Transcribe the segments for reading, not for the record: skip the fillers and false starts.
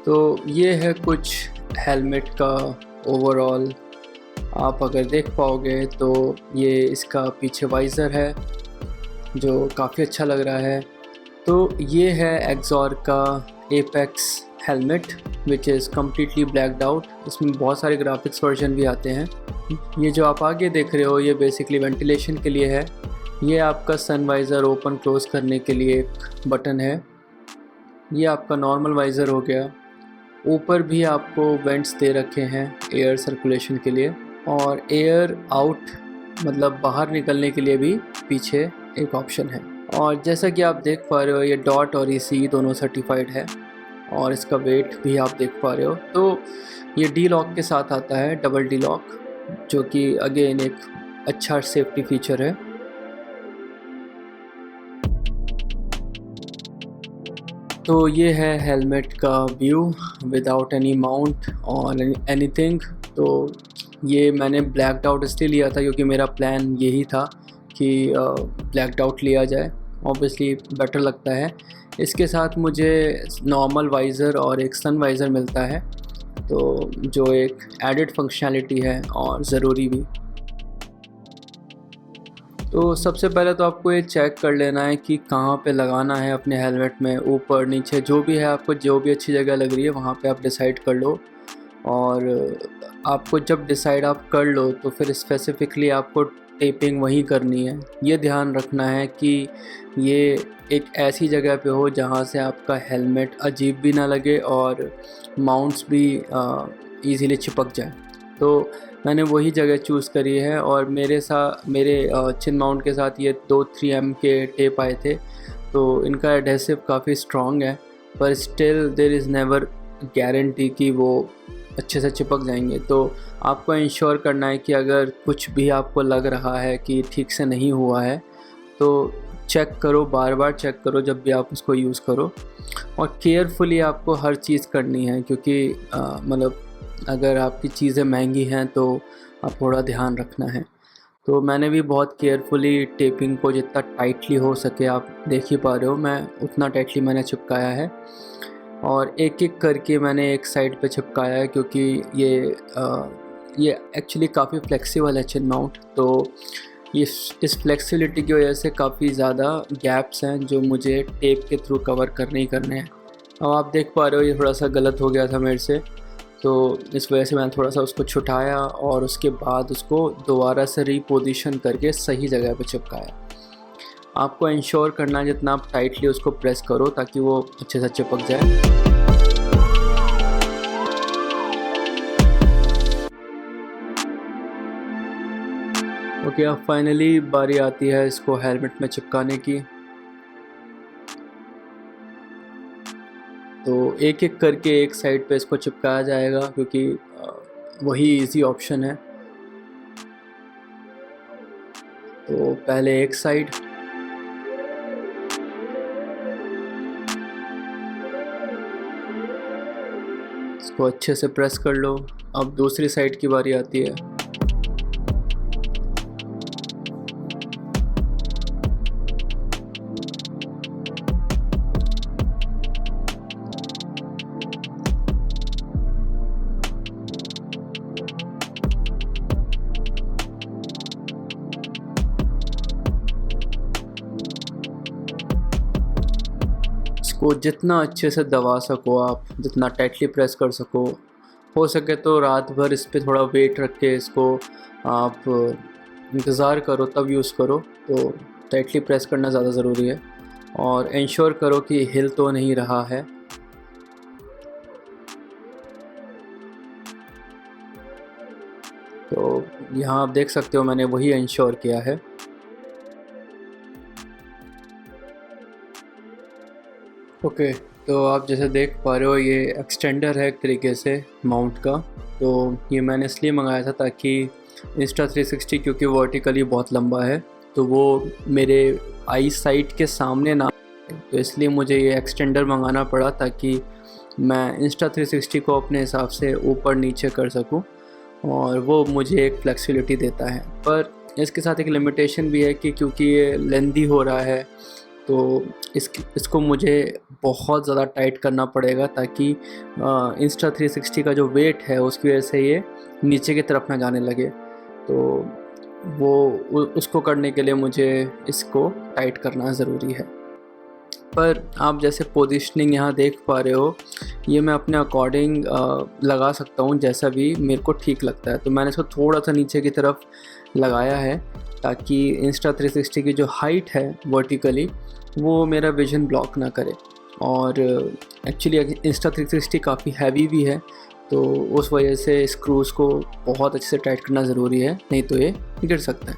तो ये है कुछ हेलमेट का ओवरऑल। आप अगर देख पाओगे तो ये इसका पीछे वाइज़र है जो काफ़ी अच्छा लग रहा है। तो ये है एक्सॉर का apex helmet which is completely blacked out. इसमें बहुत सारे ग्राफिक्स वर्जन भी आते हैं। ये जो आप आगे देख रहे हो ये बेसिकली वेंटिलेशन के लिए है। ये आपका सन वाइज़र ओपन क्लोज़ करने के लिए एक बटन है। ये आपका नॉर्मल वाइज़र हो गया। ऊपर भी आपको वेंट्स दे रखे हैं एयर सर्कुलेशन के लिए, और एयर आउट मतलब बाहर निकलने के लिए भी पीछे एक ऑप्शन है। और जैसा कि आप देख पा रहे हो ये डॉट और ECE दोनों सर्टिफाइड है, और इसका वेट भी आप देख पा रहे हो। तो ये डी लॉक के साथ आता है, डबल डी लॉक, जो कि अगेन एक अच्छा सेफ्टी फीचर है। तो ये है हेलमेट का व्यू विदाउट एनी माउंट और एनीथिंग। तो ये मैंने ब्लैकड आउट इसलिए लिया था क्योंकि मेरा प्लान यही था कि ब्लैकड आउट लिया जाए, ऑब्वियसली बेटर लगता है। इसके साथ मुझे नॉर्मल वाइज़र और एक सन वाइज़र मिलता है, तो जो एक एडिड फंक्शनैलिटी है और ज़रूरी भी। तो सबसे पहले तो आपको ये चेक कर लेना है कि कहाँ पे लगाना है अपने हेलमेट में, ऊपर नीचे जो भी है, आपको जो भी अच्छी जगह लग रही है वहाँ पे आप डिसाइड कर लो। और आपको जब डिसाइड आप कर लो तो फिर स्पेसिफ़िकली आपको टेपिंग वहीं करनी है। ये ध्यान रखना है कि ये एक ऐसी जगह पे हो जहाँ से आपका हेलमेट अजीब भी ना लगे और माउंट्स भी ईज़िली चिपक जाए। तो मैंने वही जगह चूज़ करी है, और मेरे चिन माउंट के साथ ये 2-3M के टेप आए थे। तो इनका एडहेसिव काफ़ी स्ट्रॉन्ग है, पर still there is never guarantee कि वो अच्छे से चिपक जाएंगे। तो आपको इंश्योर करना है कि अगर कुछ भी आपको लग रहा है कि ठीक से नहीं हुआ है तो चेक करो, बार बार चेक करो जब भी आप उसको यूज़ करो, और केयरफुली आपको हर चीज़ करनी है, क्योंकि मतलब अगर आपकी चीज़ें महंगी हैं तो आप थोड़ा ध्यान रखना है। तो मैंने भी बहुत केयरफुली टेपिंग को जितना टाइटली हो सके, आप देख ही पा रहे हो मैं उतना टाइटली मैंने चिपकाया है, और एक एक करके मैंने एक साइड पे चिपकाया है, क्योंकि ये एक्चुअली काफ़ी फ्लेक्सिबल है चिन माउंट। तो इस फ्लेक्सिबिलिटी की वजह से काफ़ी ज़्यादा गैप्स हैं जो मुझे टेप के थ्रू कवर करने ही करने हैं। अब आप देख पा रहे हो ये थोड़ा सा गलत हो गया था मेरे से, तो इस वजह से मैंने थोड़ा सा उसको छुटाया और उसके बाद उसको दोबारा से रीपोजीशन करके सही जगह पे चिपकाया। आपको इंश्योर करना है जितना आप टाइटली उसको प्रेस करो ताकि वो अच्छे से चिपक जाए। ओके, अब फाइनली बारी आती है इसको हेलमेट में चिपकाने की। तो एक एक करके एक साइड पे इसको चिपकाया जाएगा, क्योंकि वही इजी ऑप्शन है। तो पहले एक साइड, इसको अच्छे से प्रेस कर लो। अब दूसरी साइड की बारी आती है। इसको जितना अच्छे से दबा सको आप, जितना टाइटली प्रेस कर सको, हो सके तो रात भर इस पर थोड़ा वेट रख के इसको आप इंतज़ार करो तब यूज़ करो। तो टाइटली प्रेस करना ज़्यादा ज़रूरी है, और इंश्योर करो कि हिल तो नहीं रहा है। तो यहाँ आप देख सकते हो मैंने वही इंश्योर किया है। ओके, तो आप जैसे देख पा रहे हो ये एक्सटेंडर है एक तरीके से माउंट का। तो ये मैंने इसलिए मंगाया था ताकि Insta360, क्योंकि वर्टिकली बहुत लंबा है तो वो मेरे आई साइट के सामने ना, तो इसलिए मुझे ये एक्सटेंडर मंगाना पड़ा ताकि मैं Insta360 को अपने हिसाब से ऊपर नीचे कर सकूं, और वो मुझे एक फ्लेक्सिबिलिटी देता है। पर इसके साथ एक लिमिटेशन भी है कि क्योंकि ये लेंदी हो रहा है तो इसको मुझे बहुत ज़्यादा टाइट करना पड़ेगा ताकि Insta360 का जो वेट है उसकी वजह से ये नीचे की तरफ ना जाने लगे। तो उसको करने के लिए मुझे इसको टाइट करना ज़रूरी है। पर आप जैसे पोजीशनिंग यहाँ देख पा रहे हो, ये मैं अपने अकॉर्डिंग लगा सकता हूँ जैसा भी मेरे को ठीक लगता है। तो मैंने इसको थोड़ा सा नीचे की तरफ लगाया है ताकि Insta360 की जो हाइट है वर्टिकली वो मेरा विज़न ब्लॉक ना करे। और एक्चुअली Insta360 काफ़ी हैवी भी है, तो उस वजह से स्क्रूज़ को बहुत अच्छे से टाइट करना ज़रूरी है, नहीं तो ये गिर सकता है।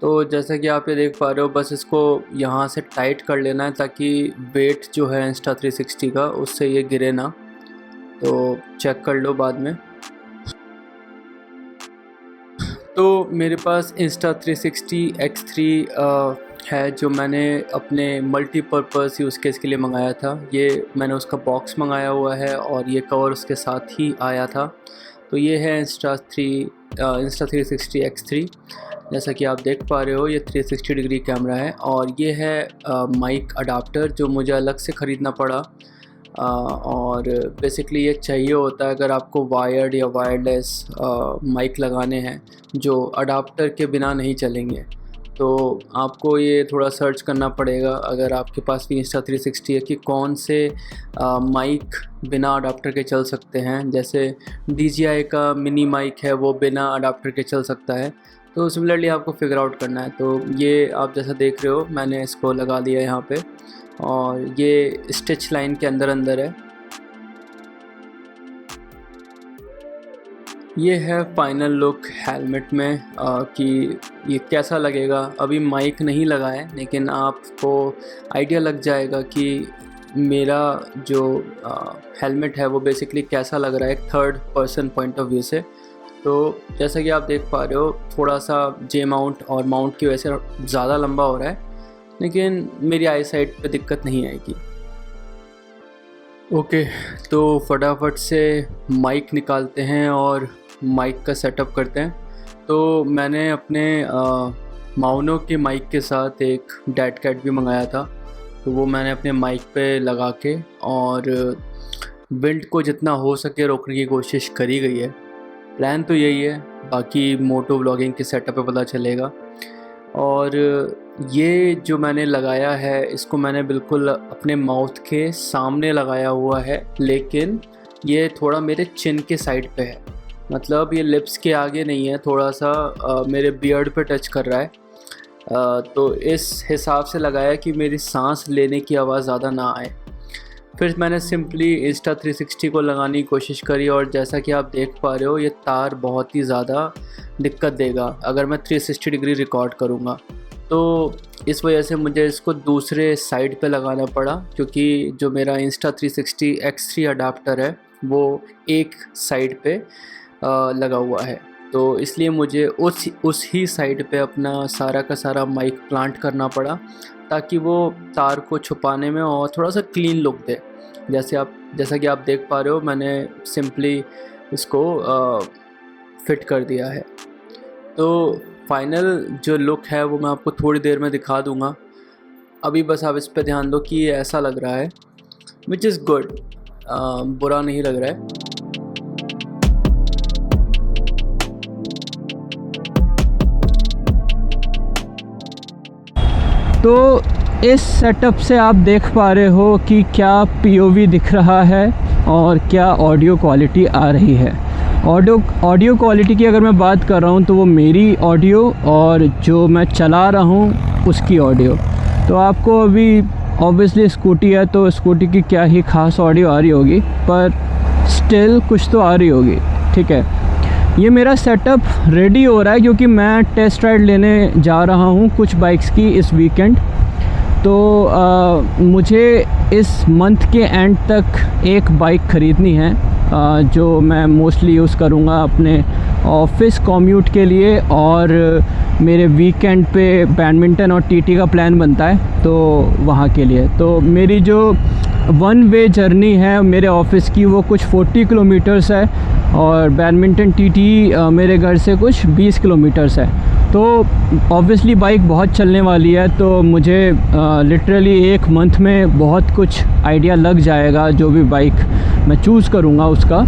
तो जैसा कि आप ये देख पा रहे हो, बस इसको यहाँ से टाइट कर लेना है ताकि वेट जो है Insta360 का उससे ये गिरे ना। तो चेक कर लो बाद में। तो मेरे पास Insta360 X3 है जो मैंने अपने मल्टीपर्पज़ यूज़ केस के लिए मंगाया था। ये मैंने उसका बॉक्स मंगाया हुआ है और ये कवर उसके साथ ही आया था। तो ये है Insta360 X3। जैसा कि आप देख पा रहे हो, ये 360 डिग्री कैमरा है और ये है माइक अडाप्टर जो मुझे अलग से ख़रीदना पड़ा। और बेसिकली ये चाहिए होता है अगर आपको वायर्ड या वायरलेस माइक लगाने हैं जो अडाप्टर के बिना नहीं चलेंगे। तो आपको ये थोड़ा सर्च करना पड़ेगा अगर आपके पास भी Insta360 है कि कौन से माइक बिना अडाप्टर के चल सकते हैं। जैसे DJI का मिनी माइक है वो बिना अडाप्टर के चल सकता है। तो सिमिलरली आपको फिगर आउट करना है। तो ये आप जैसा देख रहे हो, मैंने इसको लगा दिया यहाँ पे और ये स्टिच लाइन के अंदर है। ये है फाइनल लुक हेलमेट में कि ये कैसा लगेगा। अभी माइक नहीं लगा है लेकिन आपको आइडिया लग जाएगा कि मेरा जो हेलमेट है वो बेसिकली कैसा लग रहा है एक third person point of view से। तो जैसा कि आप देख पा रहे हो, थोड़ा सा जे माउंट और माउंट की वजह से ज़्यादा लंबा हो रहा है, लेकिन मेरी आई साइट पे दिक्कत नहीं आएगी। ओके, तो फटाफट से माइक निकालते हैं और माइक का सेटअप करते हैं। तो मैंने अपने माउनो के माइक के साथ एक डेड कैट भी मंगाया था, तो वो मैंने अपने माइक पे लगा के और विंड को जितना हो सके रोकने की कोशिश करी गई है। प्लान तो यही है, बाकी मोटो व्लॉगिंग के सेटअप पे पता चलेगा। और ये जो मैंने लगाया है इसको मैंने बिल्कुल अपने माउथ के सामने लगाया हुआ है, लेकिन ये थोड़ा मेरे चिन के साइड पे है, मतलब ये लिप्स के आगे नहीं है, थोड़ा सा मेरे बियर्ड पे टच कर रहा है। तो इस हिसाब से लगाया कि मेरी सांस लेने की आवाज़ ज़्यादा ना आए। फिर मैंने सिंपली Insta360 को लगाने की कोशिश करी और जैसा कि आप देख पा रहे हो, ये तार बहुत ही ज़्यादा दिक्कत देगा अगर मैं 360 डिग्री रिकॉर्ड करूँगा। तो इस वजह से मुझे इसको दूसरे साइड पे लगाना पड़ा, क्योंकि जो मेरा Insta360 X3 अडाप्टर है वो एक साइड पे लगा हुआ है। तो इसलिए मुझे उस ही साइड पे अपना सारा का सारा माइक प्लांट करना पड़ा ताकि वो तार को छुपाने में और थोड़ा सा क्लीन लुक दे। जैसा कि आप देख पा रहे हो, मैंने सिंपली इसको फिट कर दिया है। तो फाइनल जो लुक है वो मैं आपको थोड़ी देर में दिखा दूंगा। अभी बस आप इस पे ध्यान दो कि ये ऐसा लग रहा है, विच इज़ गुड, बुरा नहीं लग रहा है। तो इस सेटअप से आप देख पा रहे हो कि क्या POV दिख रहा है और क्या ऑडियो क्वालिटी आ रही है। ऑडियो क्वालिटी की अगर मैं बात कर रहा हूँ तो वो मेरी ऑडियो और जो मैं चला रहा हूँ उसकी ऑडियो। तो आपको अभी ऑब्वियसली स्कूटी है तो स्कूटी की क्या ही खास ऑडियो आ रही होगी, पर स्टिल कुछ तो आ रही होगी, ठीक है। ये मेरा सेटअप रेडी हो रहा है क्योंकि मैं टेस्ट राइड लेने जा रहा हूँ कुछ बाइक्स की इस वीकेंड। तो मुझे इस मंथ के एंड तक एक बाइक ख़रीदनी है जो मैं मोस्टली यूज़ करूँगा अपने ऑफिस कॉम्यूट के लिए, और मेरे वीकेंड पे बैडमिंटन और TT का प्लान बनता है तो वहाँ के लिए। तो मेरी जो 1 वे जर्नी है मेरे ऑफिस की वो कुछ 40 किलोमीटर्स है और बैडमिंटन TT मेरे घर से कुछ 20 किलोमीटर्स है। तो ऑब्वियसली बाइक बहुत चलने वाली है, तो मुझे लिटरली 1 मंथ में बहुत कुछ आइडिया लग जाएगा जो भी बाइक मैं चूज़ करूँगा उसका।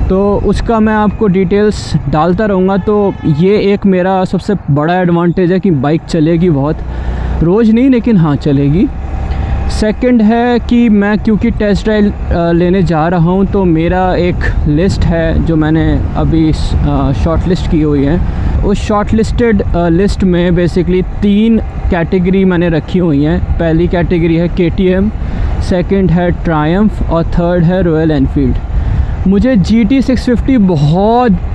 तो उसका मैं आपको डिटेल्स डालता रहूँगा। तो ये एक मेरा सबसे बड़ा एडवांटेज है कि बाइक चलेगी बहुत, रोज़ नहीं लेकिन हाँ चलेगी। सेकंड है कि मैं क्योंकि टेस्ट ड्राइव लेने जा रहा हूँ, तो मेरा एक लिस्ट है जो मैंने अभी शॉर्ट लिस्ट की हुई है। उस शॉर्ट लिस्टेड लिस्ट में बेसिकली 3 कैटेगरी मैंने रखी हुई हैं। पहली कैटेगरी है KTM, सेकंड है ट्रायम्फ और थर्ड है रॉयल एनफील्ड। मुझे GT 650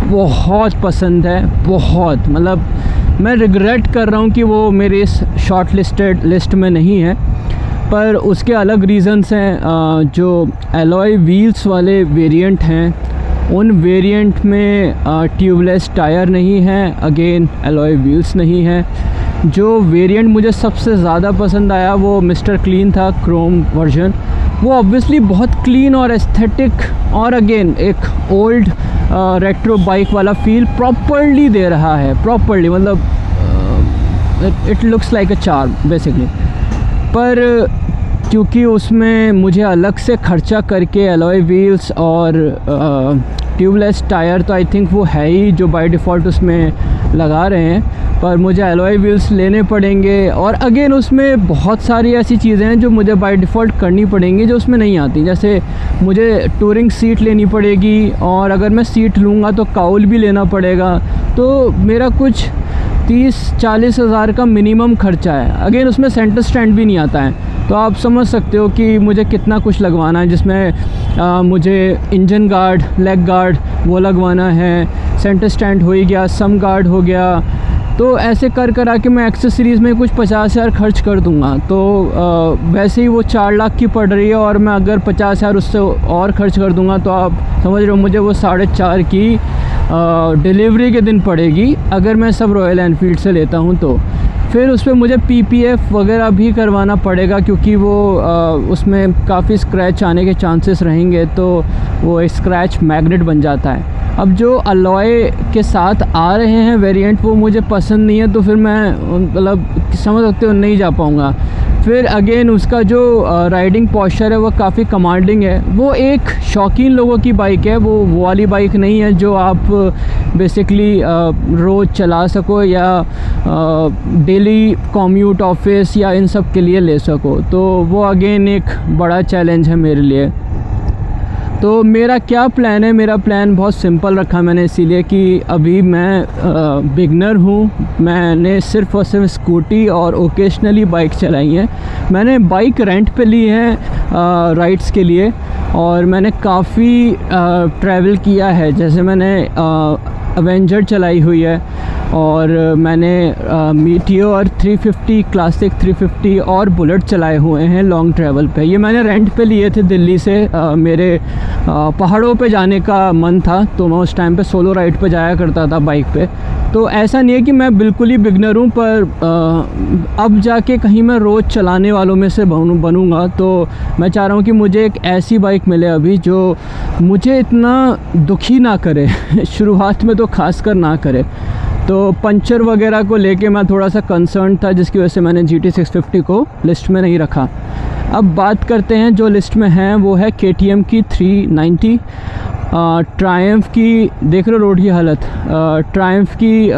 बहुत पसंद है, बहुत, मतलब मैं रिग्रेट कर रहा हूँ कि वो मेरे इस शॉर्ट लिस्टेड लिस्ट में नहीं है, पर उसके अलग रीज़न्स हैं। जो एलॉय व्हील्स वाले वेरिएंट हैं उन वेरिएंट में ट्यूबलेस टायर नहीं है, अगेन एलॉय व्हील्स नहीं है। जो वेरिएंट मुझे सबसे ज़्यादा पसंद आया वो मिस्टर क्लीन था, क्रोम वर्जन। वो ऑब्वियसली बहुत क्लीन और एस्थेटिक और अगेन एक ओल्ड रेट्रो बाइक वाला फील प्रॉपर्ली दे रहा है, प्रॉपर्ली, मतलब it looks like a charm basically. पर क्योंकि उसमें मुझे अलग से खर्चा करके एलॉय व्हील्स और ट्यूबलेस टायर, तो आई थिंक वो है ही जो बाय डिफ़ॉल्ट उसमें लगा रहे हैं, पर मुझे एलॉय व्हील्स लेने पड़ेंगे। और अगेन उसमें बहुत सारी ऐसी चीज़ें हैं जो मुझे बाय डिफ़ॉल्ट करनी पड़ेंगी जो उसमें नहीं आती। जैसे मुझे टूरिंग सीट लेनी पड़ेगी, और अगर मैं सीट लूँगा तो काउल भी लेना पड़ेगा। तो मेरा कुछ 30-40 हज़ार का मिनिमम खर्चा है। अगेन उसमें सेंटर स्टैंड भी नहीं आता है, तो आप समझ सकते हो कि मुझे कितना कुछ लगवाना है, जिसमें मुझे इंजन गार्ड, लेग गार्ड वो लगवाना है, सेंटर स्टैंड हो ही गया, सम गार्ड हो गया। तो ऐसे कर आके मैं एक्सेसरीज़ में कुछ 50 हज़ार खर्च कर दूंगा। तो वैसे ही वो 4 लाख की पड़ रही है, और मैं अगर 50 हज़ार उससे और खर्च कर दूंगा तो आप समझ रहे हो मुझे वो 4.5 की डिलीवरी के दिन पड़ेगी अगर मैं सब रॉयल एनफील्ड से लेता हूँ। तो फिर उस पर मुझे PPF वगैरह भी करवाना पड़ेगा, क्योंकि वो उसमें काफ़ी स्क्रैच आने के चांसेस रहेंगे, तो वो स्क्रैच मैग्नेट बन जाता है। अब जो अलॉय के साथ आ रहे हैं वेरिएंट वो मुझे पसंद नहीं है, तो फिर मैं मतलब समझ सकते हो नहीं जा पाऊँगा। फिर अगेन उसका जो राइडिंग पॉस्चर है वो काफ़ी कमांडिंग है। वो एक शौकीन लोगों की बाइक है, वो वाली बाइक नहीं है जो आप बेसिकली रोज़ चला सको या डेली कॉम्यूट ऑफिस या इन सब के लिए ले सको। तो वो अगेन एक बड़ा चैलेंज है मेरे लिए। तो मेरा क्या प्लान है, मेरा प्लान बहुत सिंपल रखा मैंने, इसीलिए कि अभी मैं बिगनर हूँ। मैंने सिर्फ़ और सिर्फ स्कूटी और ओकेशनली बाइक चलाई है। मैंने बाइक रेंट पे ली है राइड्स के लिए, और मैंने काफ़ी ट्रैवल किया है। जैसे मैंने अवेंजर चलाई हुई है, और मैंने मीटियोर 350, क्लासिक 350 और बुलेट चलाए हुए हैं लॉन्ग ट्रैवल पे। ये मैंने रेंट पे लिए थे दिल्ली से। मेरे पहाड़ों पे जाने का मन था, तो मैं उस टाइम पे सोलो राइड पे जाया करता था बाइक पे। तो ऐसा नहीं है कि मैं बिल्कुल ही बिगनर हूँ, पर अब जाके कहीं मैं रोज़ चलाने वालों में से बनूँगा। तो मैं चाह रहा हूँ कि मुझे एक ऐसी बाइक मिले अभी जो मुझे इतना दुखी ना करे शुरुआत में तो खासकर ना करे। तो पंचर वगैरह को लेके मैं थोड़ा सा कंसर्न था, जिसकी वजह से मैंने GT 650 को लिस्ट में नहीं रखा। अब बात करते हैं जो लिस्ट में हैं, वो है KTM की 390, ट्रायम्फ की देख लो रोड की हालत, ट्रायम्फ की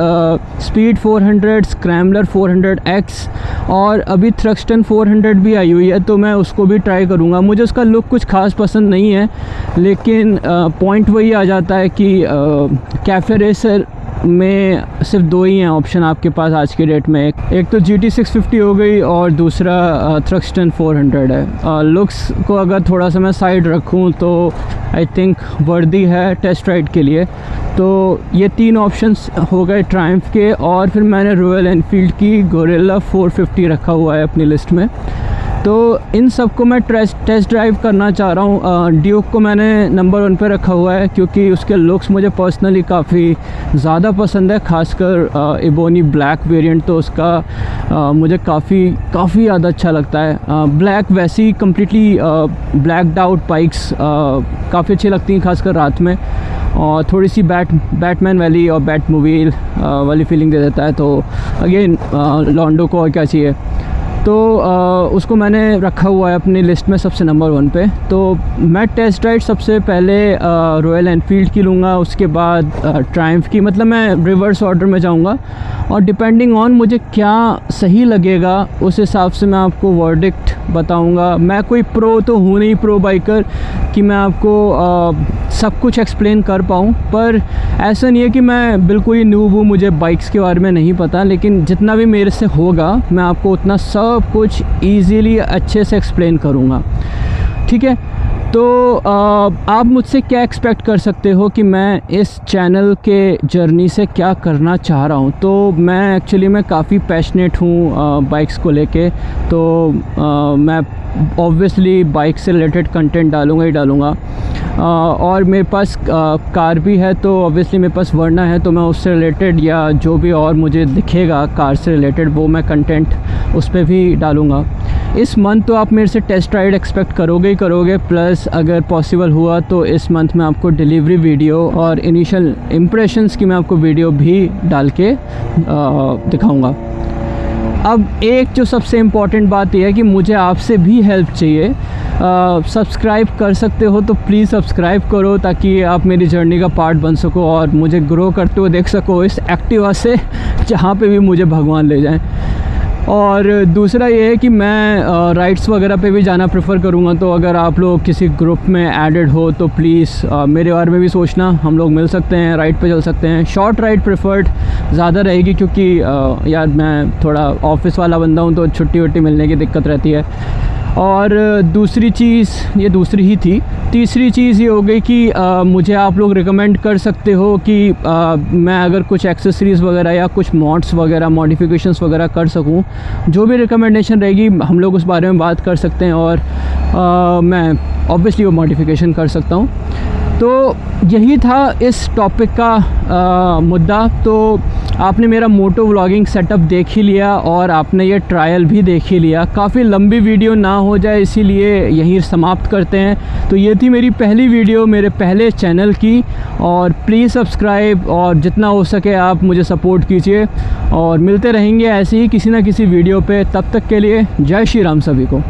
स्पीड 400, स्क्रैम्बलर 400X, और अभी थ्रक्स्टन 400 भी आई हुई है, तो मैं उसको भी ट्राई करूँगा। मुझे उसका लुक कुछ खास पसंद नहीं है, लेकिन पॉइंट वही आ जाता है कि कैफ़े रेसर में सिर्फ 2 ही हैं ऑप्शन आपके पास आज के डेट में। एक तो GT 650 हो गई, और दूसरा थ्रक्स्टन 400 है। लुक्स को अगर थोड़ा सा मैं साइड रखूं तो आई थिंक वर्दी है टेस्ट राइड के लिए। तो ये 3 ऑप्शंस हो गए ट्रायम्फ के, और फिर मैंने रॉयल एनफील्ड की गोरिल्ला 450 रखा हुआ है अपनी लिस्ट में। तो इन सब को मैं टेस्ट ड्राइव करना चाह रहा हूँ। ड्यूक को मैंने नंबर 1 पे रखा हुआ है, क्योंकि उसके लुक्स मुझे पर्सनली काफ़ी ज़्यादा पसंद है, खासकर इबोनी ब्लैक वेरिएंट, तो उसका मुझे काफ़ी ज़्यादा अच्छा लगता है। ब्लैक वैसी कम्प्लीटली ब्लैकड आउट बाइक्स काफ़ी अच्छी लगती हैं, खासकर रात में। और थोड़ी सी बैटमैन वाली और बैट मूवी वाली फीलिंग दे देता है। तो अगेन लॉन्डो को और क्या चाहिए। तो उसको मैंने रखा हुआ है अपनी लिस्ट में सबसे नंबर 1 पे। तो मैं टेस्ट राइड सबसे पहले रॉयल एनफील्ड की लूँगा, उसके बाद ट्रायम्फ की, मतलब मैं रिवर्स ऑर्डर में जाऊँगा और डिपेंडिंग ऑन मुझे क्या सही लगेगा उस हिसाब से मैं आपको वर्डिक्ट बताऊँगा। मैं कोई प्रो तो हूँ नहीं, प्रो बाइकर, कि मैं आपको सब कुछ एक्सप्लेन कर पाऊँ, पर ऐसा नहीं है कि मैं बिल्कुल ही न्यूब हूँ, मुझे बाइक्स के बारे में नहीं पता, लेकिन जितना भी मेरे से होगा मैं आपको उतना सब कुछ ईज़िली अच्छे से एक्सप्लेन करूँगा, ठीक है। तो आप मुझसे क्या एक्सपेक्ट कर सकते हो कि मैं इस चैनल के जर्नी से क्या करना चाह रहा हूँ। तो मैं एक्चुअली मैं काफ़ी पैशनेट हूँ बाइक्स को लेके। तो मैं ऑब्वियसली बाइक से रिलेटेड कंटेंट डालूँगा ही डालूँगा। और मेरे पास कार भी है, तो ऑब्वियसली मेरे पास वर्ना है, तो मैं उससे रिलेटेड या जो भी और मुझे दिखेगा कार से रिलेटेड वो मैं कंटेंट उस पर भी डालूँगा। इस मंथ तो आप मेरे से टेस्ट राइड एक्सपेक्ट करोगे ही करोगे, प्लस अगर पॉसिबल हुआ तो इस मंथ मैं आपको डिलीवरी वीडियो और इनिशियल इम्प्रेशंस की मैं आपको वीडियो भी डाल के दिखाऊँगा। अब एक जो सबसे इम्पॉर्टेंट बात यह है कि मुझे आपसे भी हेल्प चाहिए। सब्सक्राइब कर सकते हो तो प्लीज़ सब्सक्राइब करो, ताकि आप मेरी जर्नी का पार्ट बन सको और मुझे ग्रो करते हुए देख सको इस एक्टिवा से, जहाँ पे भी मुझे भगवान ले जाएं। और दूसरा ये है कि मैं राइड्स वगैरह पे भी जाना प्रेफर करूँगा। तो अगर आप लोग किसी ग्रुप में एडेड हो तो प्लीज़ मेरे बारे में भी सोचना, हम लोग मिल सकते हैं, राइड पे चल सकते हैं। शॉर्ट राइड प्रेफर्ड ज़्यादा रहेगी, क्योंकि यार मैं थोड़ा ऑफिस वाला बंदा हूँ, तो छुट्टी वट्टी मिलने की दिक्कत रहती है। और दूसरी चीज़, ये दूसरी ही थी, तीसरी चीज़ ये हो गई कि मुझे आप लोग रिकमेंड कर सकते हो कि मैं अगर कुछ एक्सेसरीज़ वगैरह या कुछ मॉड्स वगैरह मॉडिफिकेशंस वगैरह कर सकूं, जो भी रिकमेंडेशन रहेगी हम लोग उस बारे में बात कर सकते हैं, और मैं ऑब्वियसली वो मॉडिफिकेशन कर सकता हूं। तो यही था इस टॉपिक का मुद्दा। तो आपने मेरा मोटो व्लॉगिंग सेटअप देख ही लिया और आपने ये ट्रायल भी देख ही लिया। काफ़ी लंबी वीडियो ना हो जाए इसीलिए यहीं समाप्त करते हैं। तो ये थी मेरी पहली वीडियो मेरे पहले चैनल की, और प्लीज़ सब्सक्राइब और जितना हो सके आप मुझे सपोर्ट कीजिए, और मिलते रहेंगे ऐसे ही किसी ना किसी वीडियो पे। तब तक के लिए जय श्री राम सभी को।